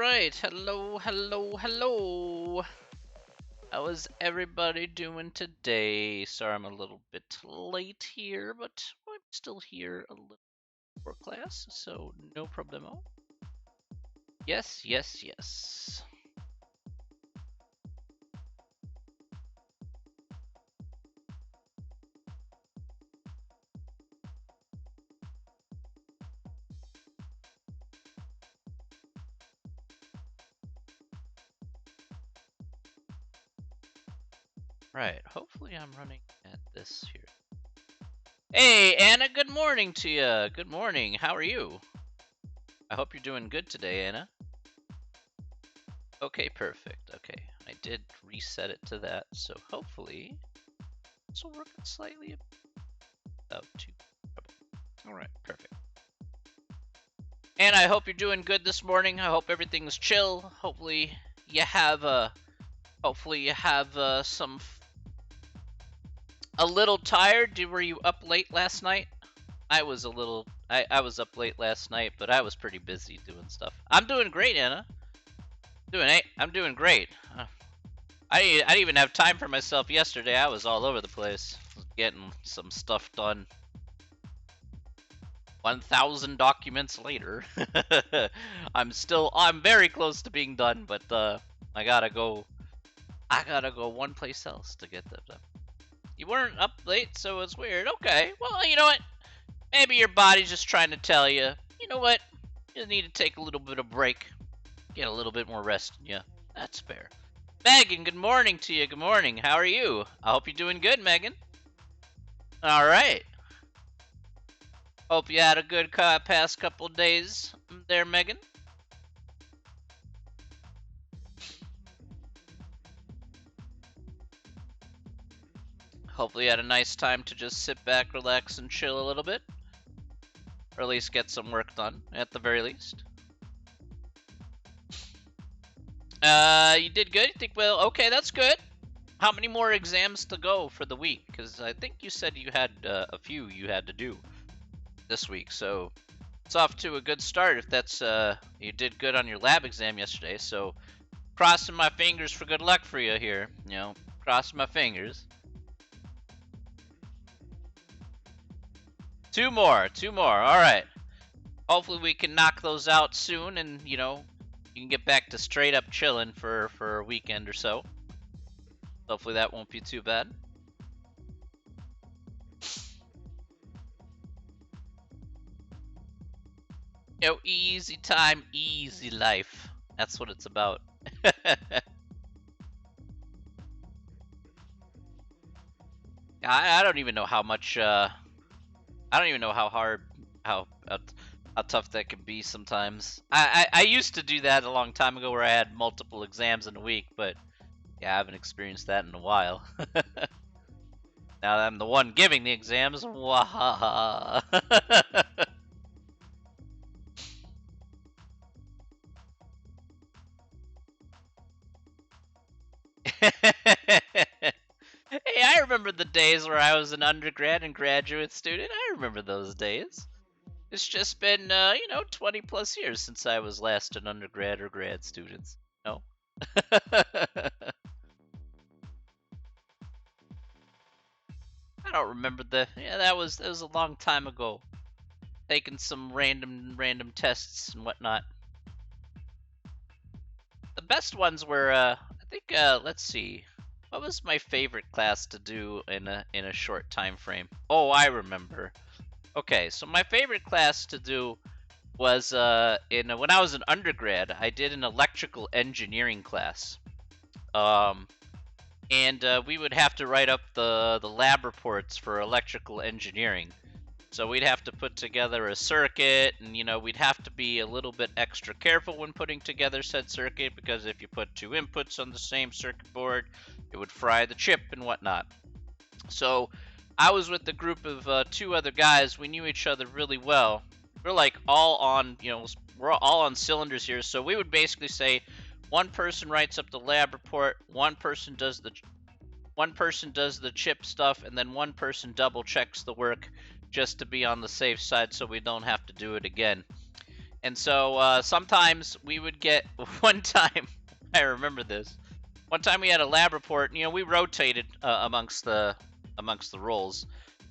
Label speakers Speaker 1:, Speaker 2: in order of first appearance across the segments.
Speaker 1: right. Hello, hello, hello. How is everybody doing today? Sorry I'm a little bit late here, but I'm still here a little for class, so no problemo. Yes, yes, yes. Right, hopefully I'm running at this here. Hey, Anna, good morning to you. Good morning. How are you? I hope you're doing good today, Anna. Okay, perfect. Okay, I did reset it to that, so hopefully this will work slightly about two. All right, perfect. And I hope you're doing good this morning. I hope everything's chill. Hopefully you have some a little tired. Were you up late last night? I was a little I was up late last night, but I was pretty busy doing stuff. I'm doing great, Anna. I'm doing great. I didn't even have time for myself yesterday. I was all over the place, getting some stuff done. 1,000 documents later. I'm very close to being done, but I gotta go one place else to get that done. You weren't up late, so it's weird. Okay, well, you know what? Maybe your body's just trying to tell you, you know what? You need to take a little bit of break, get a little bit more rest in you. That's fair. Megan, good morning to you. Good morning. How are you? I hope you're doing good, Megan. All right. Hope you had a good past couple days there, Megan. Hopefully you had a nice time to just sit back, relax, and chill a little bit. Or at least get some work done, at the very least. You did good? You think, well, okay, that's good. How many more exams to go for the week? Because I think you said you had a few you had to do this week, so it's off to a good start if that's, you did good on your lab exam yesterday, so crossing my fingers for good luck for you here, you know, crossing my fingers. Two more, all right. Hopefully we can knock those out soon, and you know, you can get back to straight up chilling for a weekend or so. Hopefully that won't be too bad. You know, easy time, easy life. That's what it's about. I don't even know how much. I don't even know how hard, how tough that can be sometimes. I used to do that a long time ago where I had multiple exams in a week, but yeah, I haven't experienced that in a while. Now that I'm the one giving the exams, wahaha. Hey, I remember the days where I was an undergrad and graduate student. I remember those days. It's just been, 20 plus years since I was last an undergrad or grad student. No? I don't remember yeah, that was a long time ago. Taking some random tests and whatnot. The best ones were, I think, let's see. What was my favorite class to do in a short time frame? Oh, I remember. Okay, so my favorite class to do was when I was an undergrad. I did an electrical engineering class, and we would have to write up the lab reports for electrical engineering. So we'd have to put together a circuit, and you know, we'd have to be a little bit extra careful when putting together said circuit, because if you put two inputs on the same circuit board, it would fry the chip and whatnot. So I was with a group of two other guys. We knew each other really well. We're like all on, we're all on cylinders here. So we would basically say one person writes up the lab report, one person does the chip stuff, and then one person double checks the work just to be on the safe side so we don't have to do it again. And so sometimes we would get one time. I remember this. One time we had a lab report. You know, we rotated amongst the roles.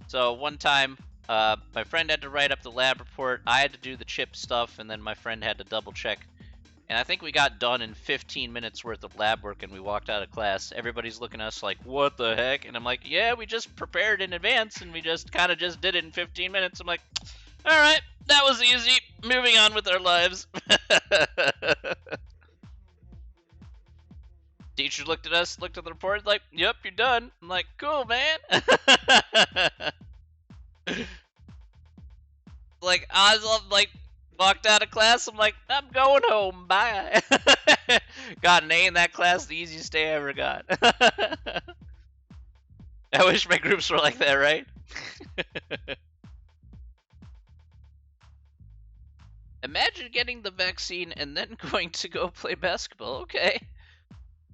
Speaker 1: So one time, my friend had to write up the lab report. I had to do the chip stuff, and then my friend had to double check. And I think we got done in 15 minutes worth of lab work, and we walked out of class. Everybody's looking at us like, "What the heck?" And I'm like, "Yeah, we just prepared in advance, and we just kind of just did it in 15 minutes." I'm like, "All right, that was easy. Moving on with our lives." Teacher looked at us, looked at the report, like, "Yep, you're done." I'm like, "Cool, man." Like, I was like, walked out of class. I'm like, "I'm going home. Bye." Got an A in that class, the easiest day I ever got. I wish my groups were like that, right? Imagine getting the vaccine and then going to go play basketball. Okay.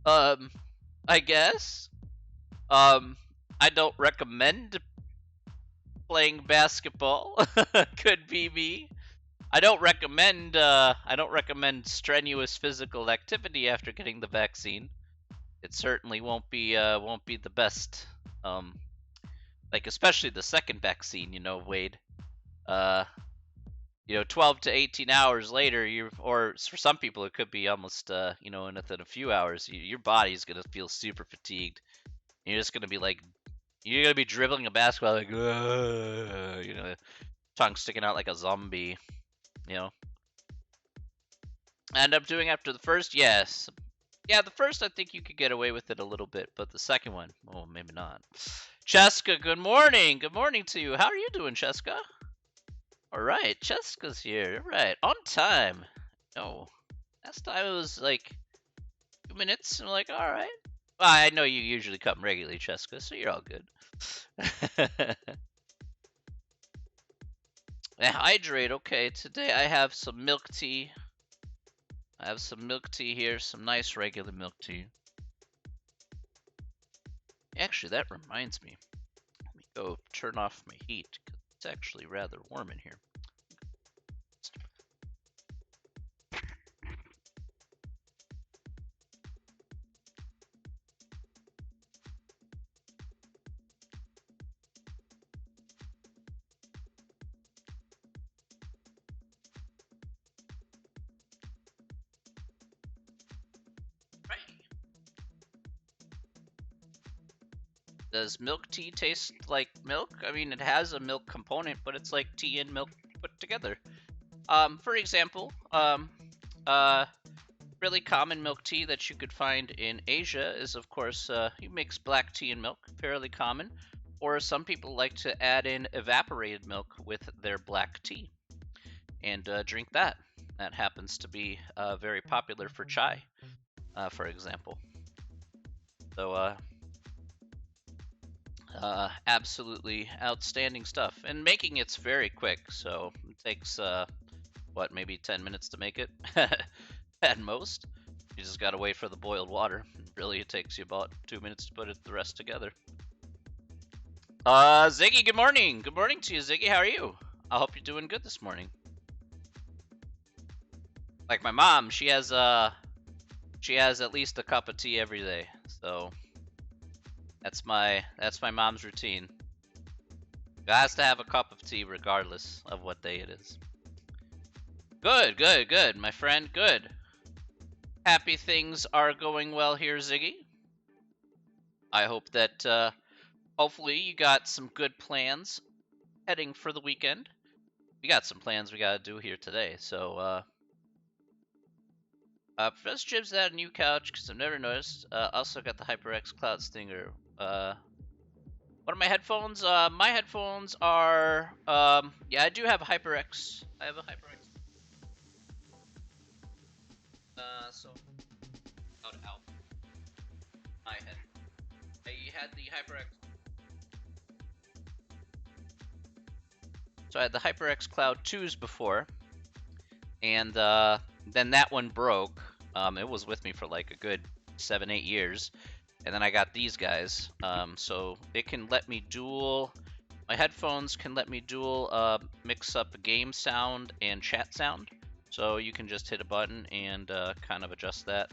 Speaker 1: I guess. I don't recommend playing basketball. Could be me. I don't recommend strenuous physical activity after getting the vaccine. It certainly won't be the best. Like especially the second vaccine, you know, Wade. 12 to 18 hours later, or for some people it could be almost within a few hours, your body's gonna feel super fatigued. You're just gonna be like, you're gonna be dribbling a basketball like, tongue sticking out like a zombie. I end up doing after the first, yes. Yeah, the first I think you could get away with it a little bit, but the second one, oh, maybe not. Cheska, good morning. Good morning to you. How are you doing, Cheska? All right, Cheska's here. All right, on time. No, last time it was like 2 minutes. I'm like, all right. Well, I know you usually come regularly, Cheska, so you're all good. Hydrate. Okay, today I have some milk tea. I have some milk tea here, some nice regular milk tea. Actually, that reminds me. Let me go turn off my heat, because it's actually rather warm in here. Does milk tea taste like milk? I mean, it has a milk component, but it's like tea and milk put together. For example, really common milk tea that you could find in Asia is, of course, you mix black tea and milk, fairly common. Or some people like to add in evaporated milk with their black tea and drink that. That happens to be very popular for chai, for example. So, absolutely outstanding stuff. And making it's very quick, so it takes, maybe 10 minutes to make it at most. You just gotta wait for the boiled water. Really, it takes you about 2 minutes to put the rest together. Ziggy, good morning. Good morning to you, Ziggy. How are you? I hope you're doing good this morning. Like my mom, she has at least a cup of tea every day. So that's my mom's routine. Has to have a cup of tea regardless of what day it is. Good, good, good, my friend. Good. Happy things are going well here, Ziggy. I hope that hopefully you got some good plans heading for the weekend. We got some plans we gotta do here today, so Professor Jibs had a new couch because I've never noticed. Also got the HyperX Cloud Stinger. What are my headphones? My headphones are yeah, I do have a HyperX. I have a HyperX. So out. My head. I had the HyperX. So I had the HyperX Cloud 2s before, and then that one broke. It was with me for like a good 7-8 years, and then I got these guys. So it can let me dual. My headphones can let me dual mix up game sound and chat sound. So you can just hit a button and kind of adjust that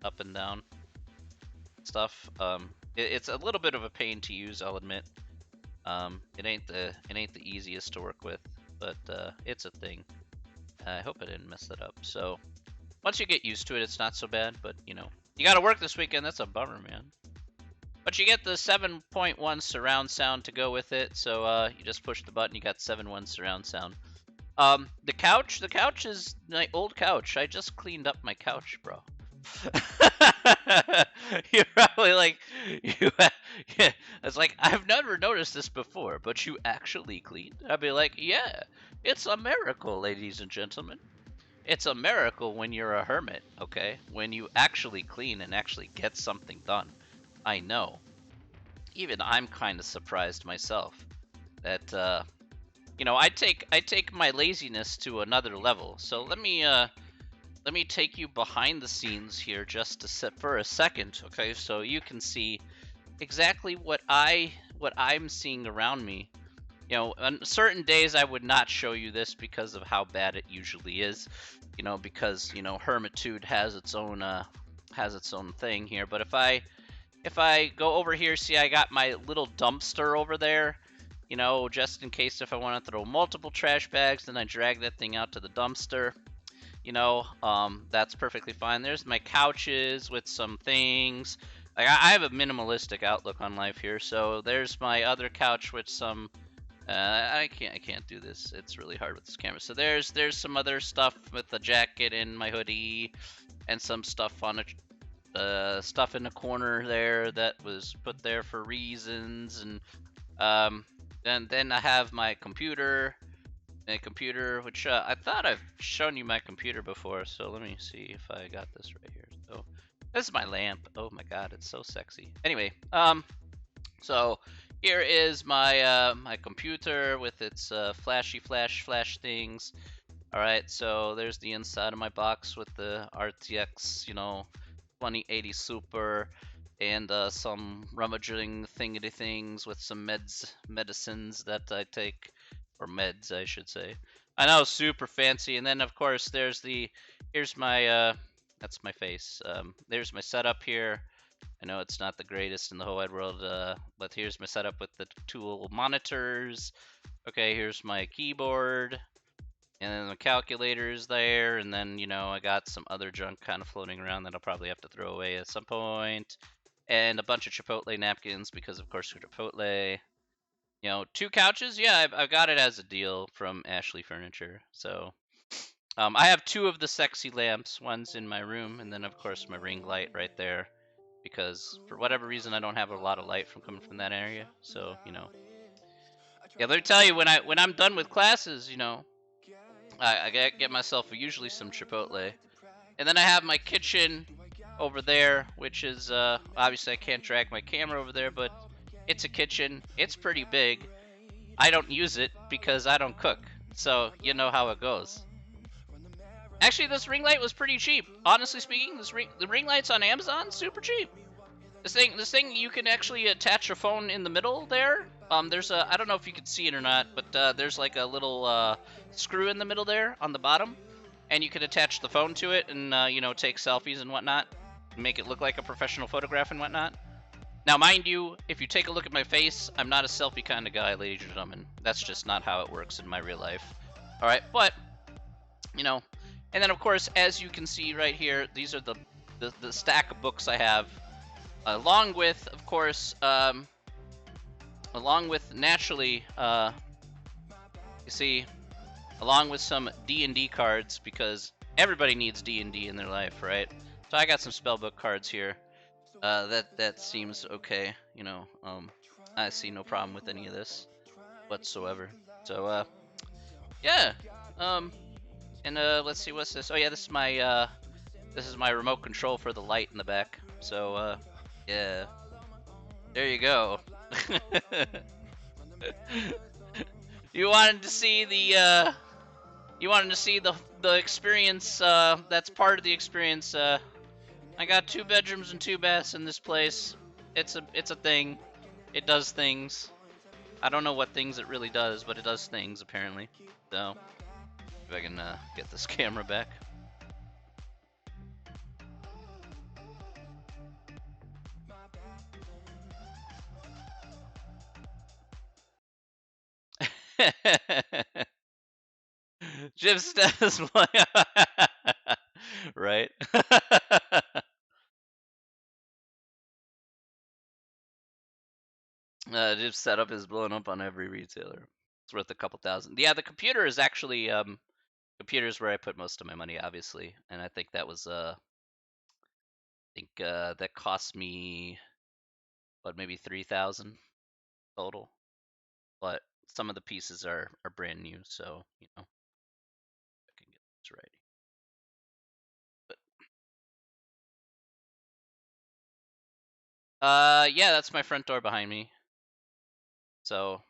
Speaker 1: up and down stuff. It's a little bit of a pain to use, I'll admit. It ain't the easiest to work with, but it's a thing. I hope I didn't mess that up. So once you get used to it, it's not so bad. But you know, you got to work this weekend. That's a bummer, man. But you get the 7.1 surround sound to go with it. So you just push the button. You got 7.1 surround sound. The couch is my old couch. I just cleaned up my couch, bro. You're probably like, yeah. It's like, I've never noticed this before, but you actually cleaned. I'd be like, yeah, it's a miracle, ladies and gentlemen. It's a miracle when you're a hermit, okay? When you actually clean and actually get something done. I know. Even I'm kind of surprised myself that you know, I take my laziness to another level. So let me take you behind the scenes here just to sit for a second, okay? So you can see exactly what I'm seeing around me. You know, on certain days I would not show you this because of how bad it usually is. You know, because you know Hermitude has its own thing here. But if I go over here, see I got my little dumpster over there. You know, just in case if I want to throw multiple trash bags, then I drag that thing out to the dumpster. You know, that's perfectly fine. There's my couches with some things. Like I have a minimalistic outlook on life here. So there's my other couch with some. I can't do this. It's really hard with this camera. So there's some other stuff with the jacket and my hoodie, and some stuff on stuff in the corner there that was put there for reasons, and then I have my computer. A computer, which I thought I've shown you my computer before, so let me see if I got this right here. So this is my lamp. Oh my god, it's so sexy. Anyway, so here is my my computer with its flashy flash things. All right, so there's the inside of my box with the RTX, you know, 2080 Super, and some rummaging thingity things with some medicines that I take, or meds, I should say. I know, super fancy. And then of course here's my that's my face. There's my setup here. I know it's not the greatest in the whole wide world, but here's my setup with the two monitors. Okay, here's my keyboard, and then the calculator's there, and then, you know, I got some other junk kind of floating around that I'll probably have to throw away at some point. And a bunch of Chipotle napkins because, of course, we're Chipotle. You know, 2 couches. Yeah, I've got it as a deal from Ashley Furniture. So I have 2 of the sexy lamps. One's in my room, and then, of course, my ring light right there. Because for whatever reason, I don't have a lot of light coming from that area. So, you know. Yeah, let me tell you, when I'm done with classes, you know, I get myself usually some Chipotle. And then I have my kitchen over there, which is obviously I can't drag my camera over there, but it's a kitchen. It's pretty big. I don't use it because I don't cook, so you know how it goes. Actually, this ring light was pretty cheap. Honestly speaking, the ring lights on Amazon super cheap. This thing you can actually attach a phone in the middle there. There's a, I don't know if you can see it or not, but there's like a little screw in the middle there on the bottom, and you can attach the phone to it and you know, take selfies and whatnot, make it look like a professional photograph and whatnot. Now, mind you, if you take a look at my face, I'm not a selfie kind of guy, ladies and gentlemen. That's just not how it works in my real life. All right, but you know, and then of course, as you can see right here, these are the stack of books I have, along with, of course, along with naturally, you see, along with some D&D cards, because everybody needs D&D in their life, right? So I got some spellbook cards here. That seems okay, you know. I see no problem with any of this whatsoever. So yeah. And let's see, what's this? Oh yeah, this is my remote control for the light in the back. So yeah, there you go. You wanted to see the the experience, that's part of the experience. I got 2 bedrooms and 2 baths in this place. It's a thing. It does things. I don't know what things it really does, but it does things apparently. So If I can get this camera back. Just as right. Just setup is blowing up on every retailer. It's worth a couple thousand. Yeah, the computer is actually computer's where I put most of my money, obviously, and I think that was that cost me what, maybe 3,000 total. But some of the pieces are brand new, so you know I can get this right. But yeah, that's my front door behind me. So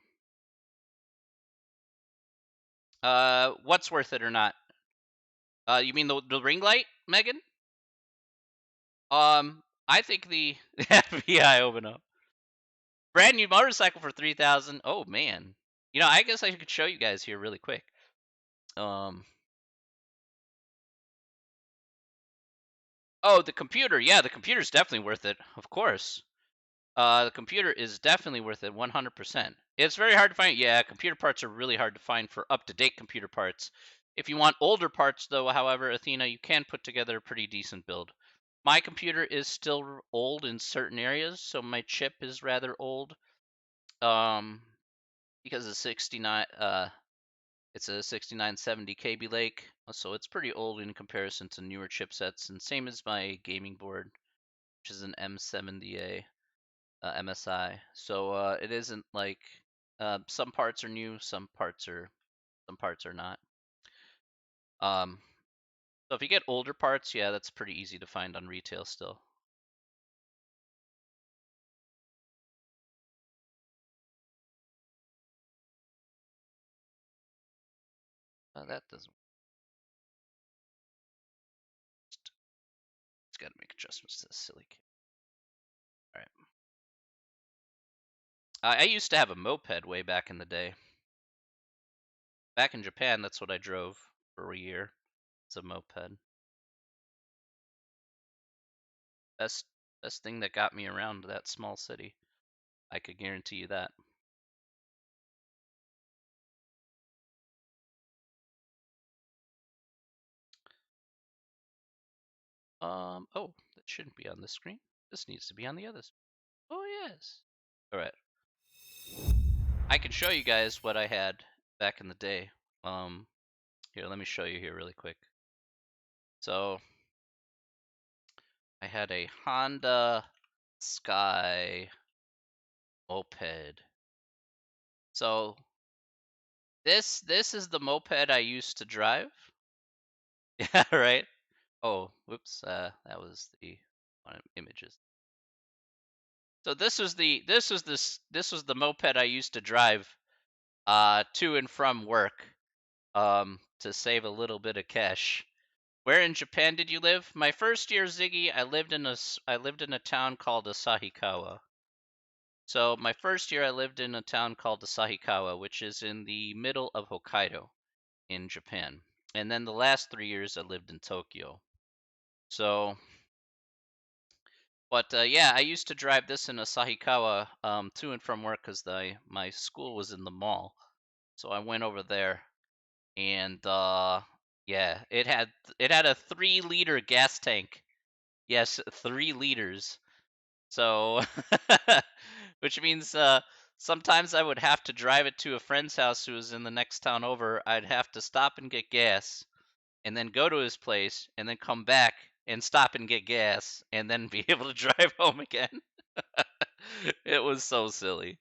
Speaker 1: what's worth it or not? You mean the ring light, Megan? I think the FBI open up. Brand new motorcycle for 3,000. Oh man. You know, I guess I could show you guys here really quick. Um Oh, the computer. Yeah, the computer's definitely worth it. Of course. The computer is definitely worth it 100%. It's very hard to find. Yeah, computer parts are really hard to find for up-to-date computer parts. If you want older parts though, however, Athena, you can put together a pretty decent build. My computer is still old in certain areas, so my chip is rather old. Because it's 69 it's a 6970 Kaby Lake, so it's pretty old in comparison to newer chipsets, and same as my gaming board, which is an M70A MSI. So it isn't like some parts are new, some parts are not. So if you get older parts, yeah, that's pretty easy to find on retail still. That doesn't. It's got to make adjustments to this silly kid. All right. I used to have a moped way back in the day. Back in Japan, that's what I drove for a year. It's a moped. Best best thing that got me around that small city. I could guarantee you that. Oh, that shouldn't be on this screen. This needs to be on the other. Oh yes. All right. I can show you guys what I had back in the day. Here, let me show you here really quick. So I had a Honda Sky moped. So this is the moped I used to drive. Yeah, right. Oh, whoops. That was the one of images. So this was the moped I used to drive to and from work to save a little bit of cash. Where in Japan did you live? My first year, Ziggy, I lived in a town called Asahikawa. So my first year I lived in a town called Asahikawa, which is in the middle of Hokkaido in Japan. And then the last 3 years I lived in Tokyo. So but yeah, I used to drive this in Asahikawa to and from work because my school was in the mall. So I went over there, and yeah, it had a 3 liter gas tank. Yes, 3 liters. So, which means sometimes I would have to drive it to a friend's house who was in the next town over. I'd have to stop and get gas, and then go to his place, and then come back and stop and get gas, and then be able to drive home again. It was so silly.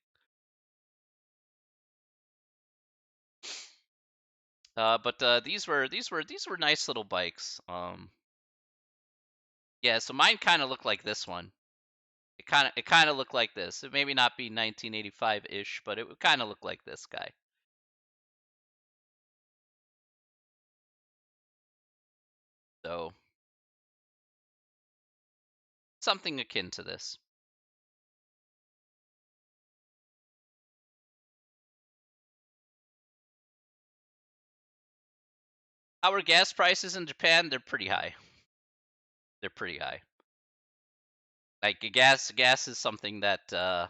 Speaker 1: But these were nice little bikes. Yeah, so mine kind of looked like this one. It kind of looked like this. It maybe not be 1985-ish, but it would kind of look like this guy. So something akin to this. Our gas prices in Japan, they're pretty high. They're pretty high. Like gas is something that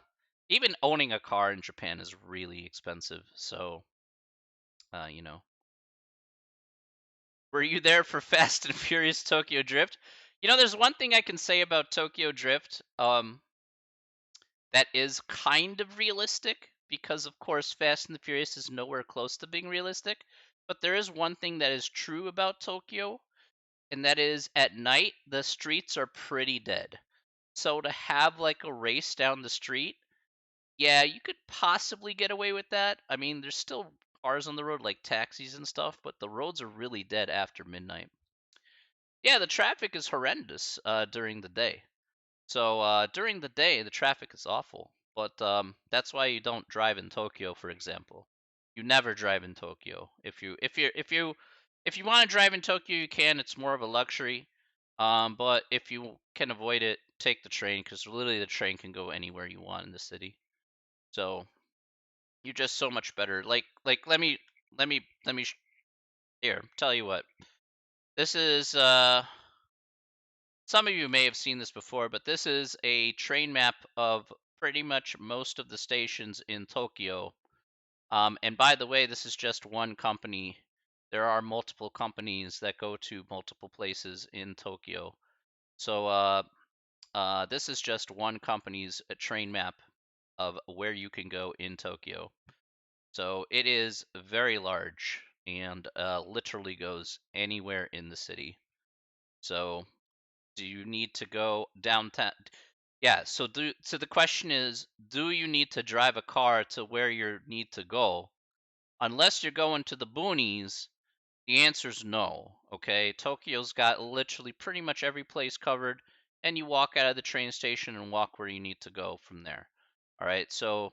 Speaker 1: even owning a car in Japan is really expensive. So, you know, were you there for Fast and Furious Tokyo Drift? There's one thing I can say about Tokyo Drift. That is kind of realistic because, of course, Fast and the Furious is nowhere close to being realistic. But there is one thing that is true about Tokyo, and that is at night the streets are pretty dead. So to have like a race down the street, yeah, you could possibly get away with that. I mean, there's still cars on the road like taxis and stuff, but the roads are really dead after midnight. Yeah, the traffic is horrendous during the day. So during the day, the traffic is awful. But that's why you don't drive in Tokyo, for example. You never drive in Tokyo. If you want to drive in Tokyo, you can. It's more of a luxury. But if you can avoid it, take the train because literally the train can go anywhere you want in the city. So you're just so much better. Like let me here tell you what. This is some of you may have seen this before, but this is a train map of pretty much most of the stations in Tokyo. And by the way, this is just one company. There are multiple companies that go to multiple places in Tokyo. So this is just one company's train map of where you can go in Tokyo. So it is very large and literally goes anywhere in the city. So do you need to go downtown? Yeah, so the question is, do you need to drive a car to where you need to go? Unless you're going to the boonies, the answer's no. Okay, Tokyo's got literally pretty much every place covered, and you walk out of the train station and walk where you need to go from there. All right, so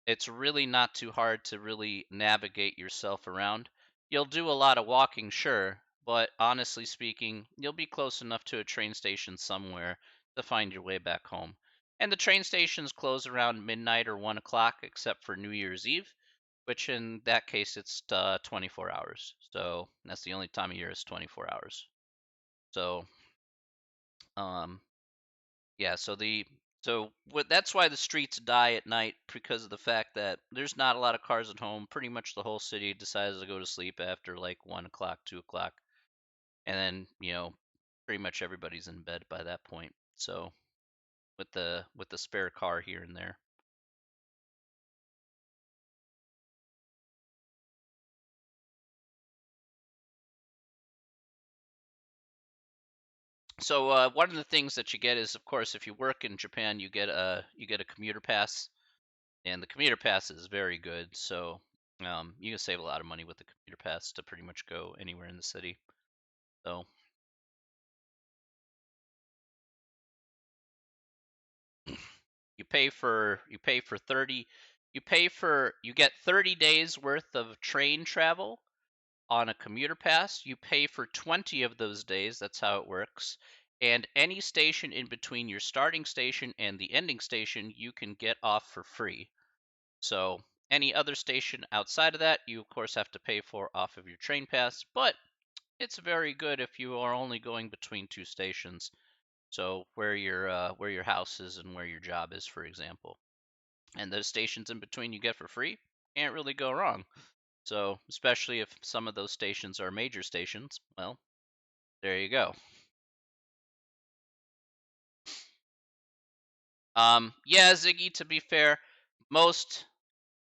Speaker 1: it's really not too hard to really navigate yourself around. You'll do a lot of walking, sure, but honestly speaking, you'll be close enough to a train station somewhere to find your way back home. And the train stations close around midnight or 1 o'clock, except for New Year's Eve, which in that case it's 24 hours. So that's the only time of year is 24 hours. So um, yeah, that's why the streets die at night because of the fact that there's not a lot of cars at home. Pretty much the whole city decides to go to sleep after like 1 o'clock, 2 o'clock, and then pretty much everybody's in bed by that point. So with the spare car here and there. So one of the things that you get is, of course, if you work in Japan, you get a commuter pass, and the commuter pass is very good. So you can save a lot of money with the commuter pass to pretty much go anywhere in the city. So you get 30 days worth of train travel on a commuter pass. You pay for 20 of those days. That's how it works. And any station in between your starting station and the ending station, you can get off for free. So any other station outside of that, you of course have to pay for off of your train pass, but it's very good if you are only going between two stations. So where your house is and where your job is, for example. And those stations in between you get for free. Can't really go wrong. So, especially if some of those stations are major stations, well, there you go. Yeah, Ziggy, to be fair, most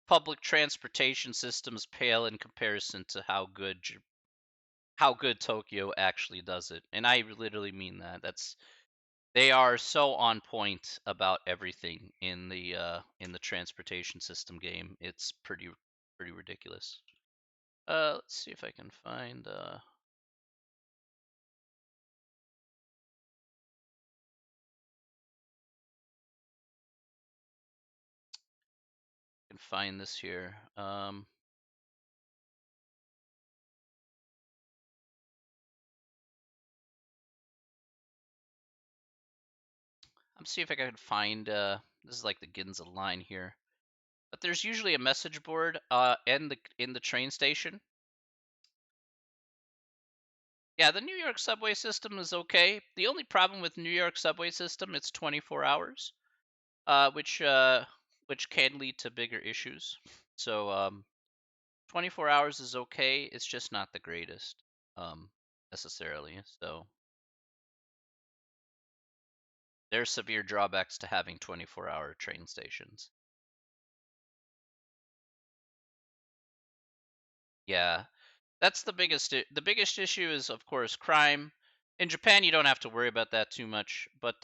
Speaker 1: public transportation systems pale in comparison to how good Tokyo actually does it. And I literally mean that. They are so on point about everything in the transportation system game. It's pretty ridiculous. Let's see if I can find this here. I'm see if I can find this is like the Ginza line here. But there's usually a message board in the train station. Yeah, the New York subway system is okay. The only problem with New York subway system, it's 24 hours, which can lead to bigger issues. So 24 hours is okay. It's just not the greatest, um, necessarily. So there's severe drawbacks to having 24-hour train stations. Yeah, that's the biggest issue is of course crime. In Japan, you don't have to worry about that too much, but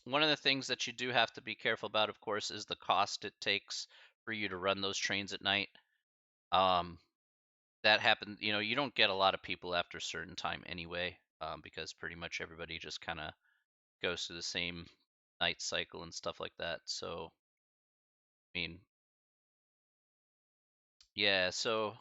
Speaker 1: one of the things that you do have to be careful about, of course, is the cost it takes for you to run those trains at night. Um, that happens, you don't get a lot of people after a certain time anyway, because pretty much everybody just kind of goes through the same night cycle and stuff like that. So, I mean, yeah, so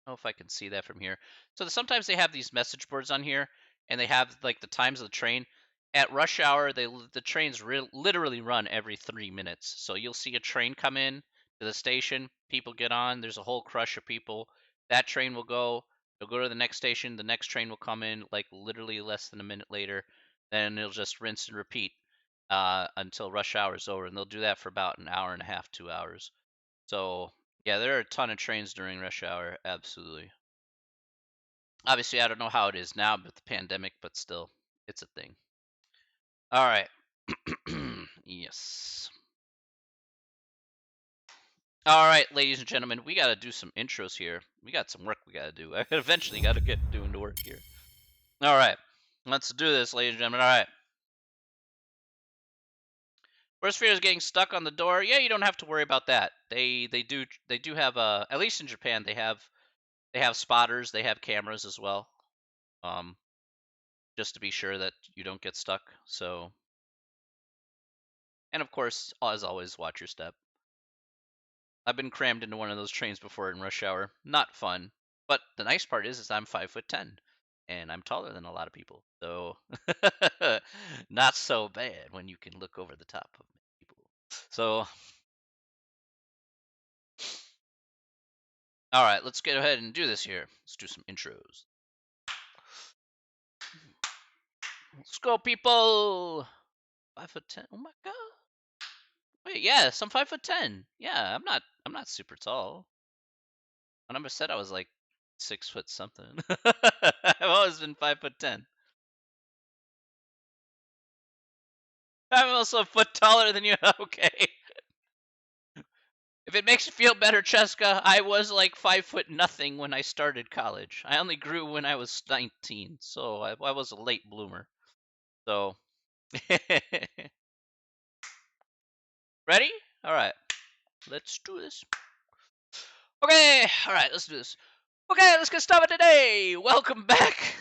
Speaker 1: I don't know if I can see that from here. So sometimes they have these message boards on here, and they have like the times of the train. At rush hour, the trains literally run every 3 minutes. So you'll see a train come in to the station, people get on. There's a whole crush of people. That train will go. They'll go to the next station. The next train will come in like literally less than a minute later. Then it'll just rinse and repeat until rush hour is over, and they'll do that for about an hour and a half, 2 hours. So yeah, there are a ton of trains during rush hour. Absolutely. Obviously, I don't know how it is now with the pandemic, but still, it's a thing. All right. Yes. All right, ladies and gentlemen, we got to do some intros here. We got some work we got to do. I eventually got to get doing the work here. All right. Let's do this, ladies and gentlemen. All right. Worst fear is getting stuck on the door. Yeah, you don't have to worry about that. They do have at least in Japan they have spotters, they have cameras as well. Um just to be sure that you don't get stuck. So, and of course, as always, watch your step. I've been crammed into one of those trains before in rush hour. Not fun. But the nice part is I'm 5'10", and I'm taller than a lot of people. So, not so bad when you can look over the top of people. So, all right, let's get ahead and do this here. Let's do some intros. Let's go, people. 5'10". Oh my god. Wait, yes, I'm 5'10". Yeah, I'm not super tall. When I said I was like 6 foot something. I've always been 5'10". I'm also a foot taller than you. Okay. If it makes you feel better, Cheska, I was like 5 foot nothing when I started college. I only grew when I was 19, so I was a late bloomer. So, ready? All right, let's do this. Okay, all right, let's do this. Okay, let's get started today. Welcome back.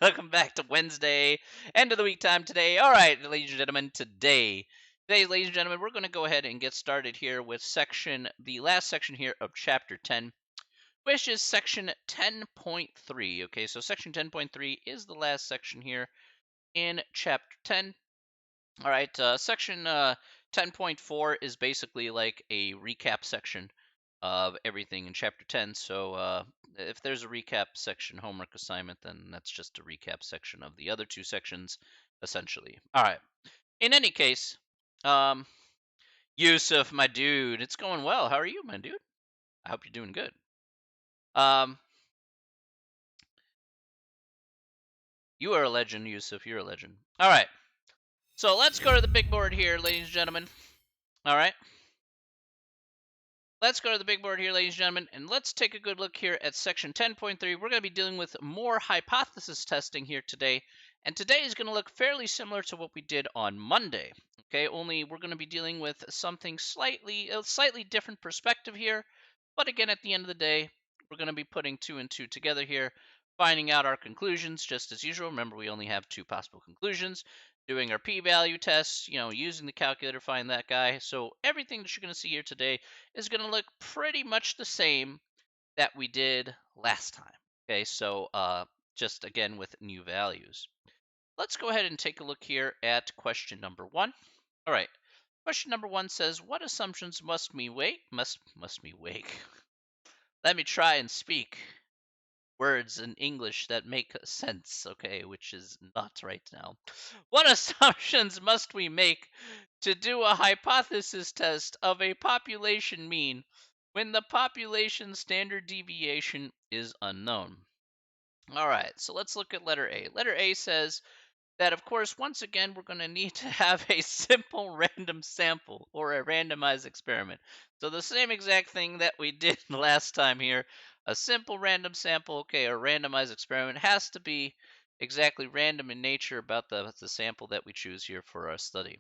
Speaker 1: Welcome back to Wednesday, end of the week time today. All right, ladies and gentlemen, today, ladies and gentlemen, we're going to go ahead and get started here with the last section here of chapter 10, which is section 10.3. Okay, so section 10.3 is the last section here in chapter 10. All right, section 10.4 is basically like a recap section of everything in chapter 10. So if there's a recap section homework assignment, then that's just a recap section of the other two sections, essentially. All right. In any case, um, Yusuf, my dude, it's going well. How are you, my dude? I hope you're doing good. Um, you are a legend, Yusuf. You're a legend. All right. So let's go to the big board here, ladies and gentlemen. All right. Let's go to the big board here, ladies and gentlemen, and let's take a good look here at section 10.3. We're going to be dealing with more hypothesis testing here today, and today is going to look fairly similar to what we did on Monday. Okay, only we're going to be dealing with something a slightly different perspective here, but again, at the end of the day, we're going to be putting two and two together here, finding out our conclusions just as usual. Remember, we only have two possible conclusions. Doing our p-value tests, using the calculator to find that guy. So everything that you're going to see here today is going to look pretty much the same that we did last time. Okay, so just again with new values. Let's go ahead and take a look here at question number 1. All right, question number 1 says, what assumptions must me wake? Must me wake? Let me try and speak. words in English that make sense, okay, which is not right now. What assumptions must we make to do a hypothesis test of a population mean when the population standard deviation is unknown? All right, so let's look at letter A. Letter A says that, of course, once again, we're going to need to have a simple random sample or a randomized experiment. So the same exact thing that we did last time here, a simple random sample, okay, a randomized experiment has to be exactly random in nature about the sample that we choose here for our study.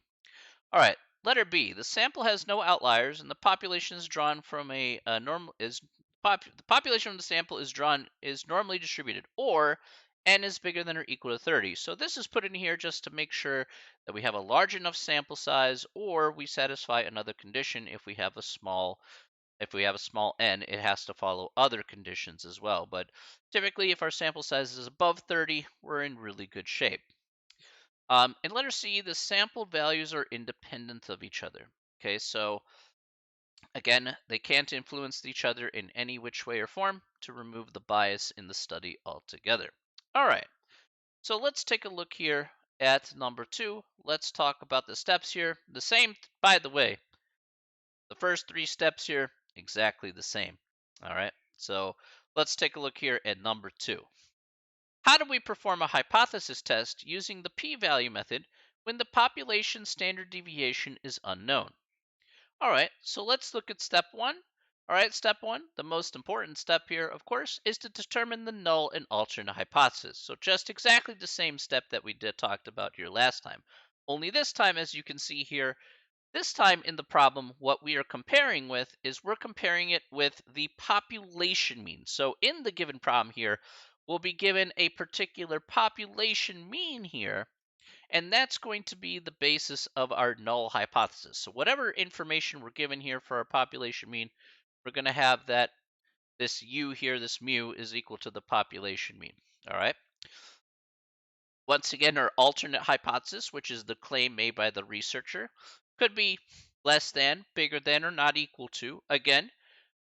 Speaker 1: All right, letter B. The sample has no outliers, and the population is drawn from a normal is the population of the sample is normally distributed, or n is bigger than or equal to 30. So this is put in here just to make sure that we have a large enough sample size, or we satisfy another condition. If we have a small n, it has to follow other conditions as well. But typically, if our sample size is above 30, we're in really good shape. In letter C, the sampled values are independent of each other. Okay, so again, they can't influence each other in any which way or form to remove the bias in the study altogether. All right, so let's take a look here at number 2. Let's talk about the steps here. The same, by the way, the first 3 steps here, exactly the same. All right, so let's take a look here at number 2. How do we perform a hypothesis test using the p-value method when the population standard deviation is unknown? All right, so let's look at step 1. All right, step 1, the most important step here, of course, is to determine the null and alternate hypothesis. So just exactly the same step that we did talked about here last time. Only this time, as you can see here, this time in the problem, what we are comparing with is we're comparing it with the population mean. So in the given problem here, we'll be given a particular population mean here, and that's going to be the basis of our null hypothesis. So whatever information we're given here for our population mean, we're going to have that this u here, this mu, is equal to the population mean. All right. Once again, our alternate hypothesis, which is the claim made by the researcher, could be less than, bigger than, or not equal to. Again,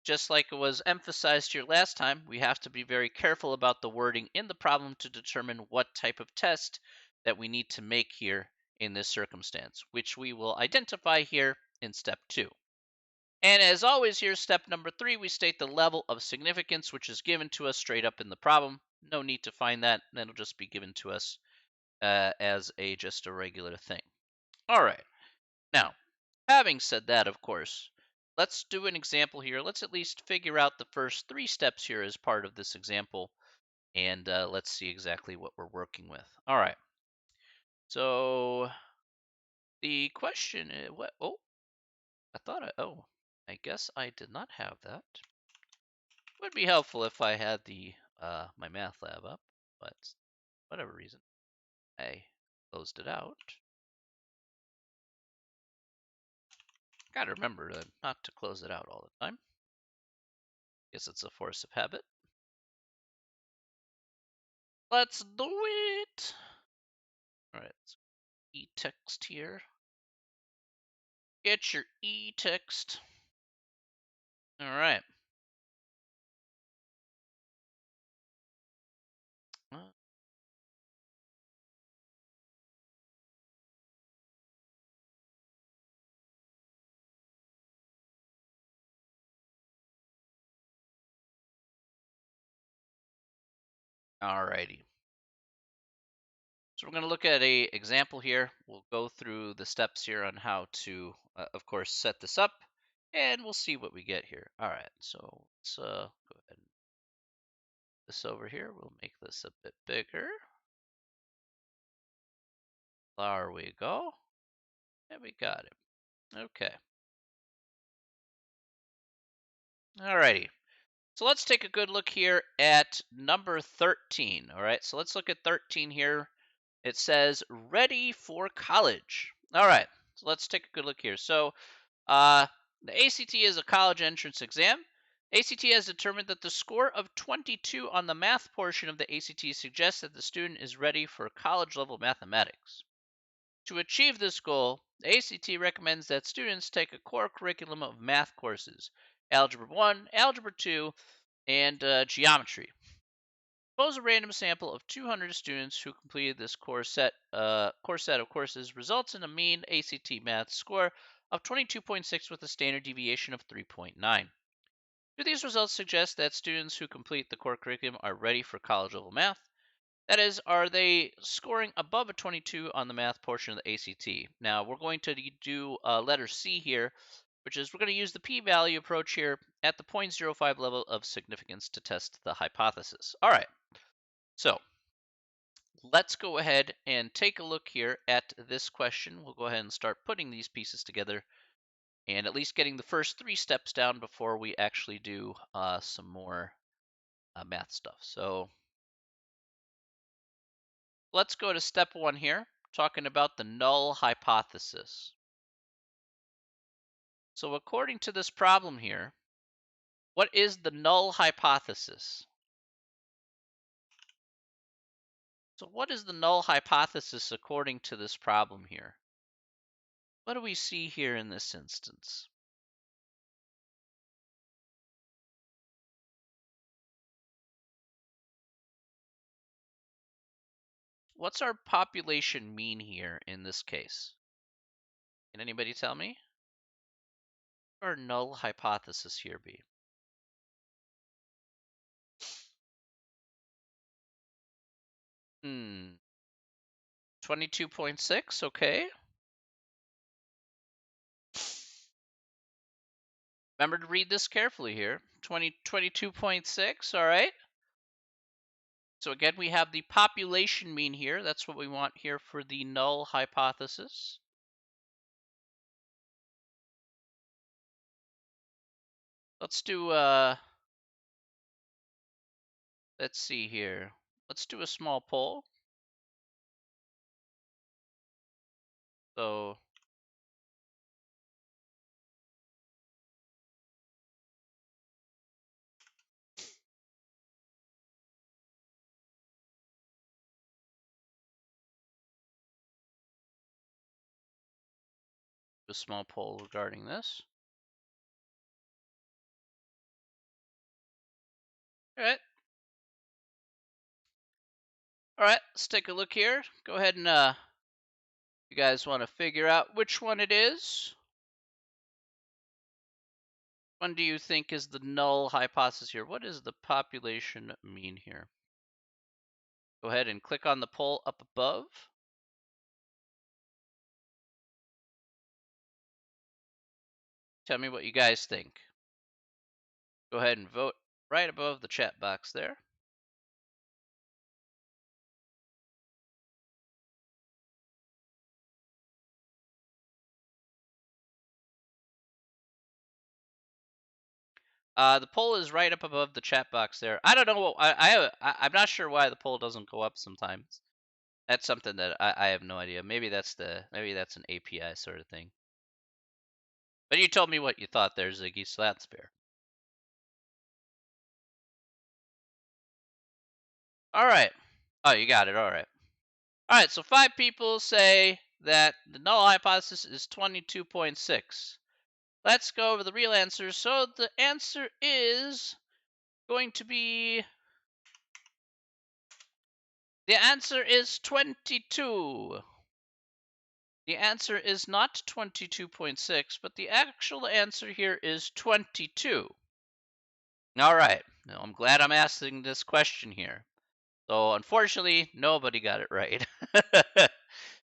Speaker 1: just like it was emphasized here last time, we have to be very careful about the wording in the problem to determine what type of test that we need to make here in this circumstance, which we will identify here in step 2. And as always here, step number 3, we state the level of significance, which is given to us straight up in the problem. No need to find that. That'll just be given to us as just a regular thing. All right. Now, having said that, of course, let's do an example here. Let's at least figure out the first 3 steps here as part of this example, and let's see exactly what we're working with. All right. So the question is, what? Oh, I guess I did not have that. Would be helpful if I had the my math lab up, but whatever reason, I closed it out. Gotta remember not to close it out all the time. Guess it's a force of habit. Let's do it! Alright, e-text here. Get your e-text. Alright. Alrighty. So we're going to look at a example here. We'll go through the steps here on how to, of course, set this up, and we'll see what we get here. All right, so let's go ahead and this over here. We'll make this a bit bigger. There we go. And we got it. Okay. Alrighty. So let's take a good look here at number 13. All right, so let's look at 13 here. It says ready for college. All right, so let's take a good look here. So the ACT is a college entrance exam. ACT has determined that the score of 22 on the math portion of the ACT suggests that the student is ready for college level mathematics. To achieve this goal, the ACT recommends that students take a core curriculum of math courses: Algebra 1, Algebra 2, and Geometry. Suppose a random sample of 200 students who completed this course set of courses results in a mean ACT math score of 22.6 with a standard deviation of 3.9. Do these results suggest that students who complete the core curriculum are ready for college level math? That is, are they scoring above a 22 on the math portion of the ACT? Now, we're going to do letter C here, which is we're going to use the p-value approach here at the 0.05 level of significance to test the hypothesis. All right, so let's go ahead and take a look here at this question. We'll go ahead and start putting these pieces together and at least getting the first 3 steps down before we actually do some more math stuff. So let's go to step 1 here, talking about the null hypothesis. So according to this problem here, what is the null hypothesis? So what is the null hypothesis according to this problem here? What do we see here in this instance? What's our population mean here in this case? Can anybody tell me? What our null hypothesis here be? Hmm. 22.6, okay. Remember to read this carefully here. 22.6, all right. So again, we have the population mean here. That's what we want here for the null hypothesis. Let's do, let's see here. Let's do a small poll. So a small poll regarding this. All right. All right, let's take a look here. Go ahead and, you guys want to figure out which one it is? One do you think is the null hypothesis here? What does the population mean here? Go ahead and click on the poll up above. Tell me what you guys think. Go ahead and vote right above the chat box there. The poll is right up above the chat box there. I don't know. I'm not sure why the poll doesn't go up sometimes. That's something that I have no idea. Maybe that's an API sort of thing. But you told me what you thought there, Ziggy, so that's fair. All right. Oh, you got it. All right. All right. So 5 people say that the null hypothesis is 22.6. Let's go over the real answer. So the answer is going to be, the answer is 22. The answer is not 22.6, but the actual answer here is 22. All right. Now, I'm glad I'm asking this question here. So, unfortunately, nobody got it right.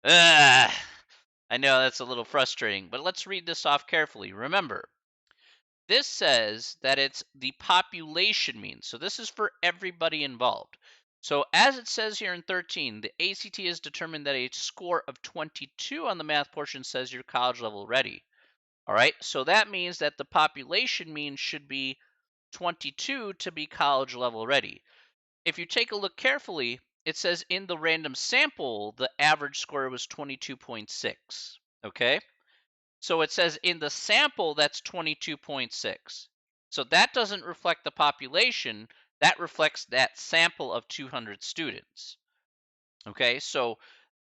Speaker 1: I know that's a little frustrating, but let's read this off carefully. Remember, this says that it's the population mean. So this is for everybody involved. So as it says here in 13, the ACT has determined that a score of 22 on the math portion says you're college level ready. All right, so that means that the population mean should be 22 to be college level ready. If you take a look carefully, it says in the random sample, the average score was 22.6. Okay, so it says in the sample, that's 22.6. So that doesn't reflect the population. That reflects that sample of 200 students. Okay, so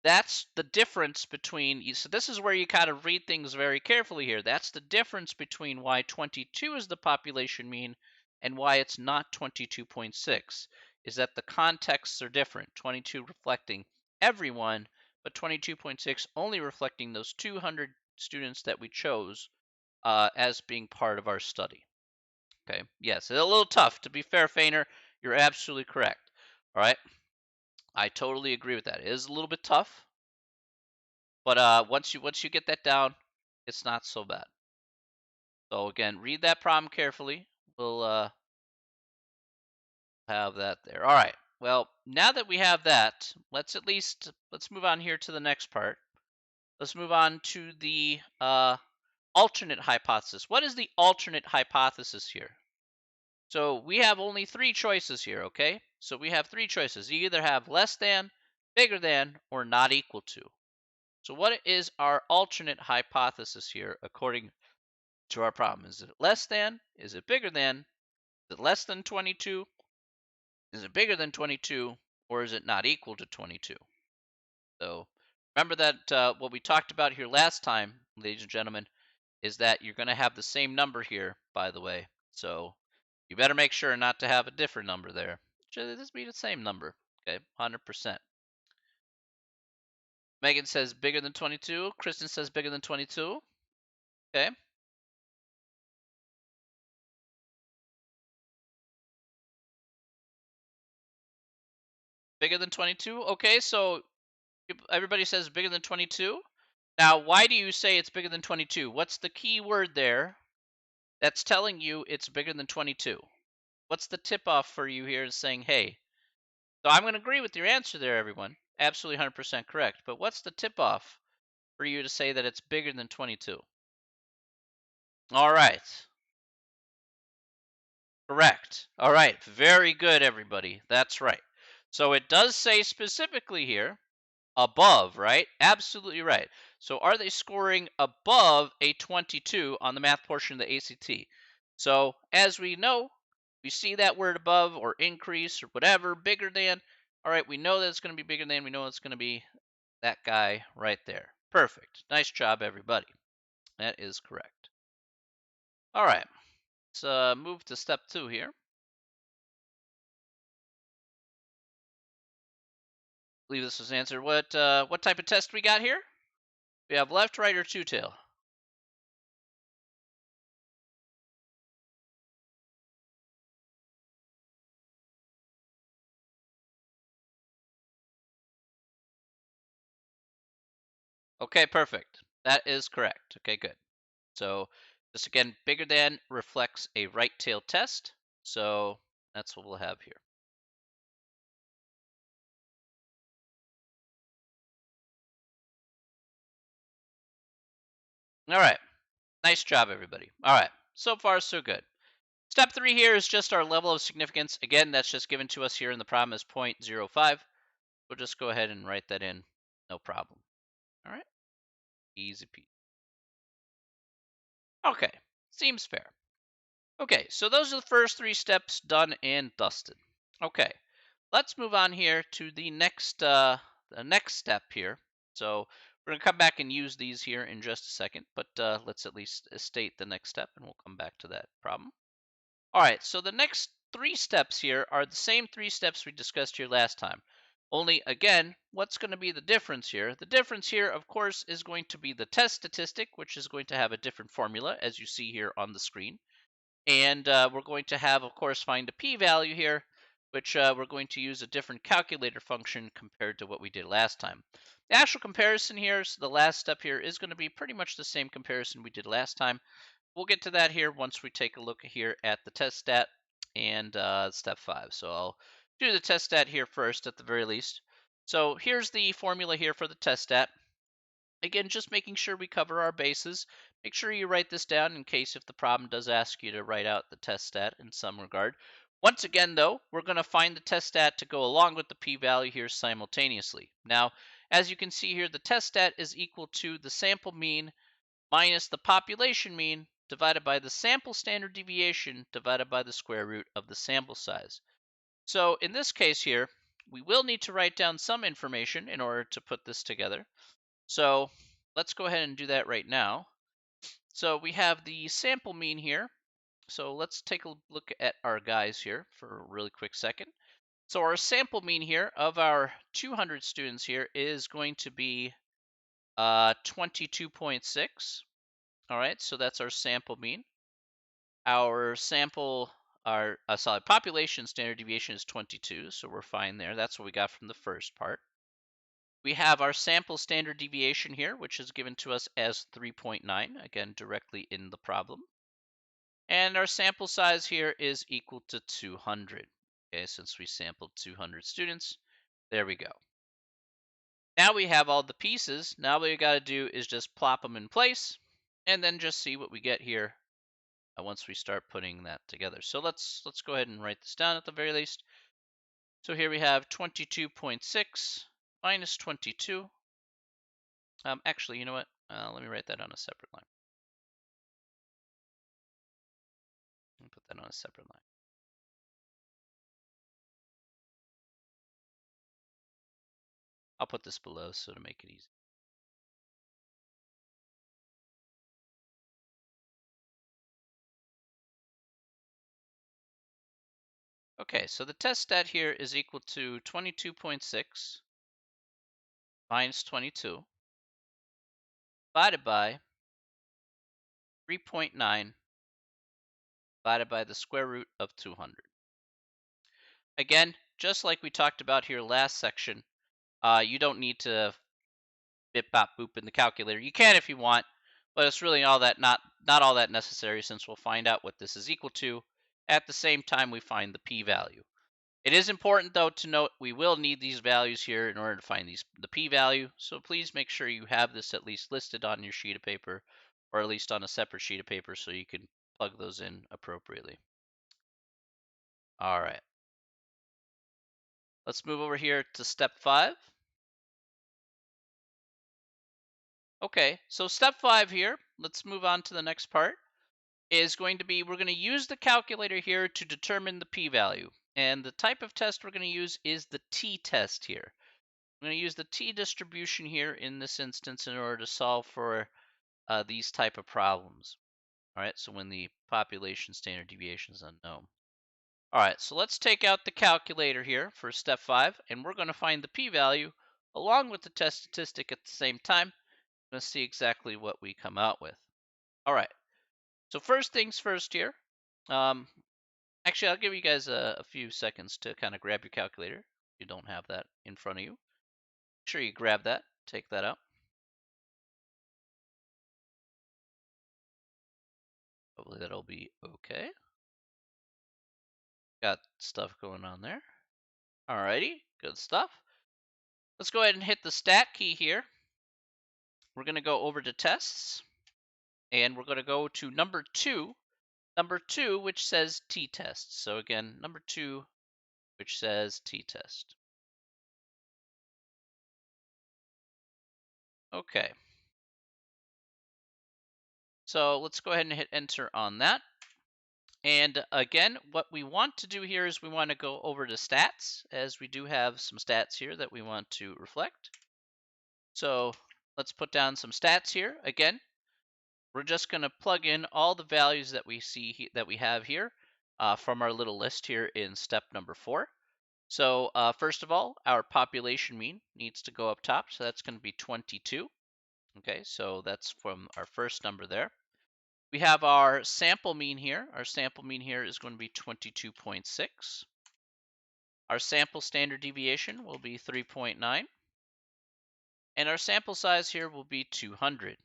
Speaker 1: that's the difference between, so this is where you kind of read things very carefully here. That's the difference between why 22 is the population mean and why it's not 22.6, is that the contexts are different. 22 reflecting everyone, but 22.6 only reflecting those 200 students that we chose as being part of our study. Okay, yes, it's a little tough. To be fair, Feiner, you're absolutely correct. All right, I totally agree with that. It is a little bit tough, but once you get that down, it's not so bad. So again, read that problem carefully. We'll have that there. All right. Well, now that we have that, let's move on here to the next part. Let's move on to the alternate hypothesis. What is the alternate hypothesis here? So we have only three choices here, okay? So we have three choices. You either have less than, bigger than, or not equal to. So what is our alternate hypothesis here according to our problem? Is it less than? Is it bigger than? Is it less than 22? Is it bigger than 22? Or is it not equal to 22? So remember that what we talked about here last time, ladies and gentlemen, is that you're going to have the same number here, by the way. So you better make sure not to have a different number there. Should this be the same number? Okay, 100%. Megan says bigger than 22. Kristen says bigger than 22. Okay. Bigger than 22. Okay, so everybody says bigger than 22. Now, why do you say it's bigger than 22? What's the key word there that's telling you it's bigger than 22? What's the tip off for you here saying, hey, so I'm going to agree with your answer there, everyone. Absolutely 100% correct. But what's the tip off for you to say that it's bigger than 22? All right. Correct. All right. Very good, everybody. That's right. So it does say specifically here above, right? Absolutely right. So are they scoring above a 22 on the math portion of the ACT? So as we know, we see that word above or increase or whatever, bigger than. All right, we know that it's going to be bigger than. We know it's going to be that guy right there. Perfect. Nice job, everybody. That is correct. All right, let's move to step 2 here. I believe this was answered. What type of test we got here? We have left, right, or two-tail. Okay, perfect. That is correct. Okay, good. So this again, bigger than reflects a right tail test. So that's what we'll have here. All right. Nice job, everybody. All right. So far, so good. Step 3 here is just our level of significance. Again, that's just given to us here in the problem as 0.05. We'll just go ahead and write that in. No problem. All right. Easy peasy. Okay. Seems fair. Okay, so those are the first 3 steps done and dusted. Okay, let's move on here to the next step here. So we're gonna come back and use these here in just a second, but let's at least state the next step, and we'll come back to that problem. All right, so the next 3 steps here are the same 3 steps we discussed here last time. Only again, what's going to be the difference here? The difference here, of course, is going to be the test statistic, which is going to have a different formula, as you see here on the screen. And we're going to have, of course, find a p-value here, which we're going to use a different calculator function compared to what we did last time. The actual comparison here, so the last step here, is going to be pretty much the same comparison we did last time. We'll get to that here once we take a look here at the test stat and step 5. So I'll do the test stat here first at the very least. So here's the formula here for the test stat. Again, just making sure we cover our bases. Make sure you write this down in case if the problem does ask you to write out the test stat in some regard. Once again, though, we're going to find the test stat to go along with the p-value here simultaneously. Now, as you can see here, the test stat is equal to the sample mean minus the population mean divided by the sample standard deviation divided by the square root of the sample size. So in this case here, we will need to write down some information in order to put this together. So let's go ahead and do that right now. So we have the sample mean here. So let's take a look at our guys here for a really quick second. So our sample mean here of our 200 students here is going to be 22.6. All right, so that's our sample mean. Our sample, our sorry, population standard deviation is 22, so we're fine there. That's what we got from the first part. We have our sample standard deviation here, which is given to us as 3.9, again, directly in the problem. And our sample size here is equal to 200. Okay, since we sampled 200 students, there we go. Now we have all the pieces. Now what we got to do is just plop them in place and then just see what we get here once we start putting that together. So let's go ahead and write this down at the very least. So here we have 22.6 minus 22. Actually, you know what? Let me write that on a separate line. Put that on a separate line. I'll put this below so to make it easy. Okay, so the test stat here is equal to 22.6 minus 22 divided by 3.9 divided by the square root of 200. Again, just like we talked about here last section, you don't need to bip bop boop in the calculator. You can if you want, but it's really not all that necessary since we'll find out what this is equal to at the same time we find the p-value. It is important though to note we will need these values here in order to find the p-value, so please make sure you have this at least listed on your sheet of paper or at least on a separate sheet of paper so you can plug those in appropriately. All right. Let's move over here to step 5. Okay, so step 5 here, let's move on to the next part, is going to be we're going to use the calculator here to determine the p-value. And the type of test we're going to use is the t-test here. I'm going to use the t-distribution here in this instance in order to solve for these type of problems. All right, so when the population standard deviation is unknown. All right, so let's take out the calculator here for step 5, and we're going to find the p-value along with the test statistic at the same time. I'm going to see exactly what we come out with. All right, so first things first here. Actually, I'll give you guys a few seconds to kind of grab your calculator. If you don't have that in front of you, make sure you grab that, take that out. Hopefully that'll be okay. Got stuff going on there. Alrighty, good stuff. Let's go ahead and hit the stat key here. We're going to go over to tests, and we're going to go to number 2, which says t-test. So again, number 2, which says t-test. Okay. So let's go ahead and hit enter on that. And again, what we want to do here is we want to go over to stats, as we do have some stats here that we want to reflect. So let's put down some stats here. Again, we're just going to plug in all the values that we see that we have here from our little list here in step number 4. So first of all, our population mean needs to go up top. So that's going to be 22. Okay, so that's from our first number there. We have our sample mean here. Our sample mean here is going to be 22.6. Our sample standard deviation will be 3.9. And our sample size here will be 200.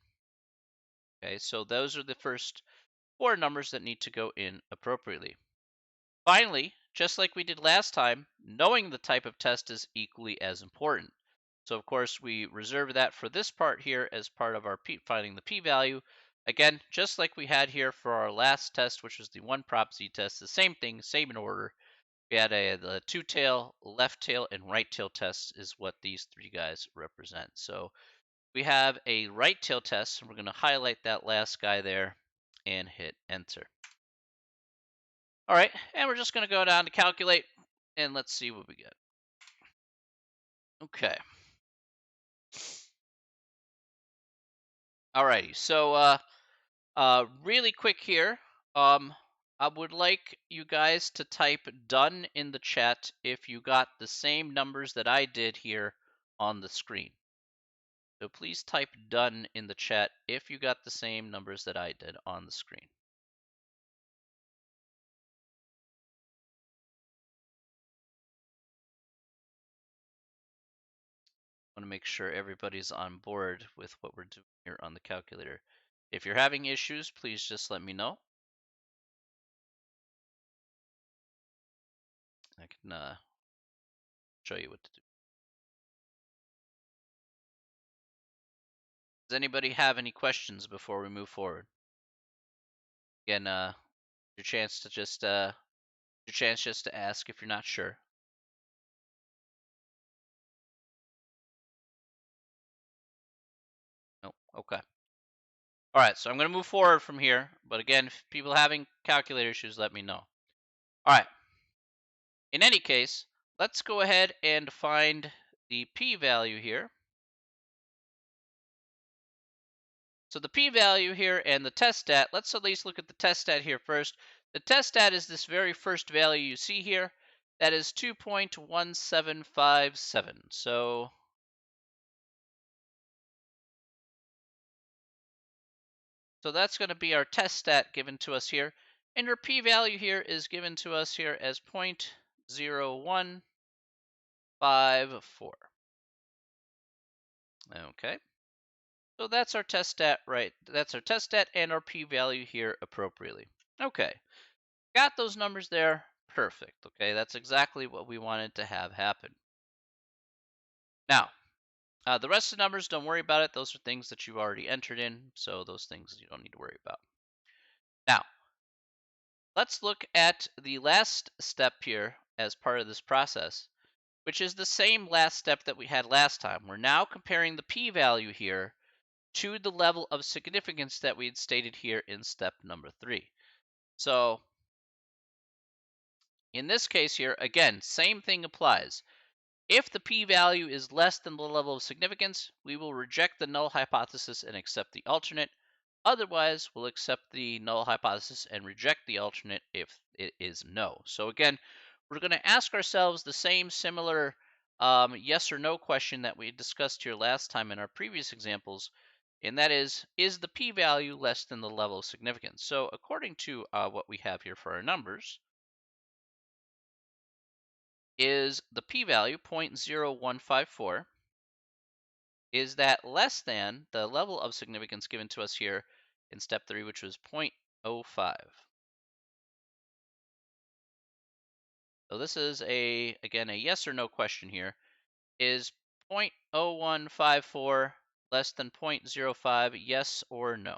Speaker 1: Okay, so those are the first 4 numbers that need to go in appropriately. Finally, just like we did last time, knowing the type of test is equally as important. So of course we reserve that for this part here as part of our finding the p-value. Again, just like we had here for our last test, which was the one prop z test, the same thing, same in order. We had the two tail, left tail, and right tail tests is what these 3 guys represent. So we have a right tail test, and we're going to highlight that last guy there and hit enter. All right, and we're just going to go down to calculate, and let's see what we get. Okay. Alrighty, so really quick here, I would like you guys to type done in the chat if you got the same numbers that I did here on the screen. So please type done in the chat if you got the same numbers that I did on the screen. I want to make sure everybody's on board with what we're doing here on the calculator. If you're having issues, please just let me know. I can show you what to do. Does anybody have any questions before we move forward? Again, your chance just to ask if you're not sure. Nope. Okay. All right, so I'm going to move forward from here. But again, if people having calculator issues, let me know. All right. In any case, let's go ahead and find the p-value here. So the p-value here and the test stat, let's at least look at the test stat here first. The test stat is this very first value you see here. That is 2.1757. So that's going to be our test stat given to us here. And our p-value here is given to us here as 0.0154. Okay. So that's our test stat, right? That's our test stat and our p-value here appropriately. Okay. Got those numbers there. Perfect. Okay, that's exactly what we wanted to have happen. Now, the rest of the numbers, don't worry about it. Those are things that you've already entered in, so those things you don't need to worry about. Now, let's look at the last step here as part of this process, which is the same last step that we had last time. We're now comparing the p-value here to the level of significance that we had stated here in step number 3. So in this case here, again, same thing applies. If the p-value is less than the level of significance, we will reject the null hypothesis and accept the alternate. Otherwise, we'll accept the null hypothesis and reject the alternate if it is no. So again, we're going to ask ourselves the same similar yes or no question that we discussed here last time in our previous examples, and that is the p-value less than the level of significance? So according to what we have here for our numbers, is the p-value 0.0154, is that less than the level of significance given to us here in step 3, which was 0.05. So this is again a yes or no question here. Is 0.0154 less than 0.05, yes or no?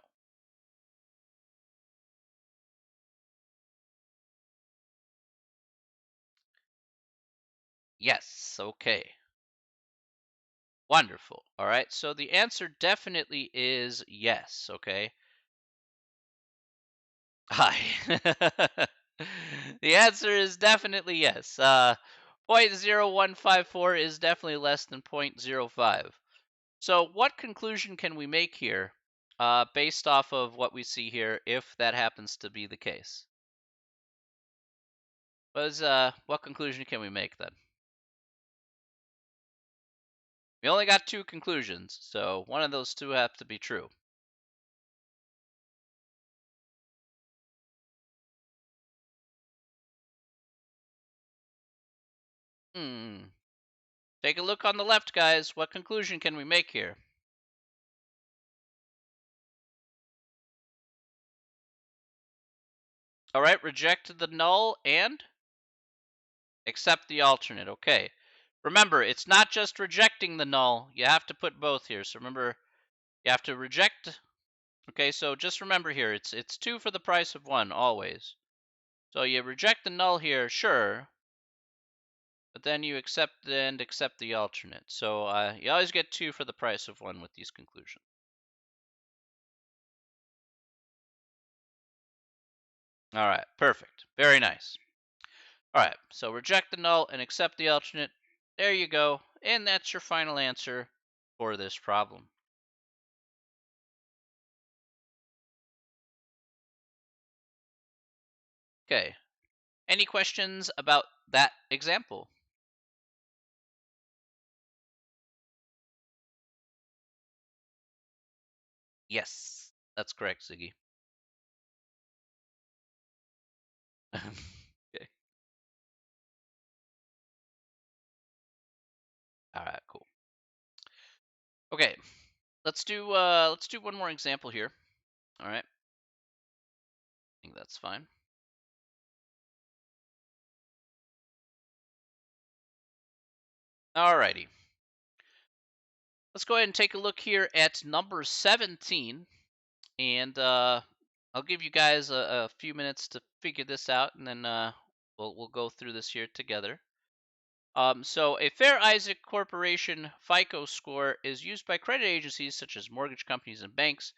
Speaker 1: Yes, okay. Wonderful. All right, so the answer definitely is yes, okay? Hi. The answer is definitely yes. 0.0154 is definitely less than 0.05. So what conclusion can we make here based off of what we see here if that happens to be the case? What conclusion can we make then? We only got 2 conclusions, so one of those 2 have to be true. Take a look on the left, guys. What conclusion can we make here? All right, reject the null and accept the alternate. Okay. Remember, it's not just rejecting the null. You have to put both here. So remember, you have to reject. Okay, so just remember here, it's 2 for the price of 1 always. So you reject the null here, sure, but then you accept the alternate. So you always get 2 for the price of 1 with these conclusions. All right, perfect. Very nice. All right, so reject the null and accept the alternate. There you go. And that's your final answer for this problem. Okay. Any questions about that example? Yes, that's correct, Ziggy. Okay. All right, cool. Okay, let's do one more example here. All right, I think that's fine. All righty. Let's go ahead and take a look here at number 17, and I'll give you guys a few minutes to figure this out, and then we'll go through this here together. So a Fair Isaac Corporation FICO score is used by credit agencies such as mortgage companies and banks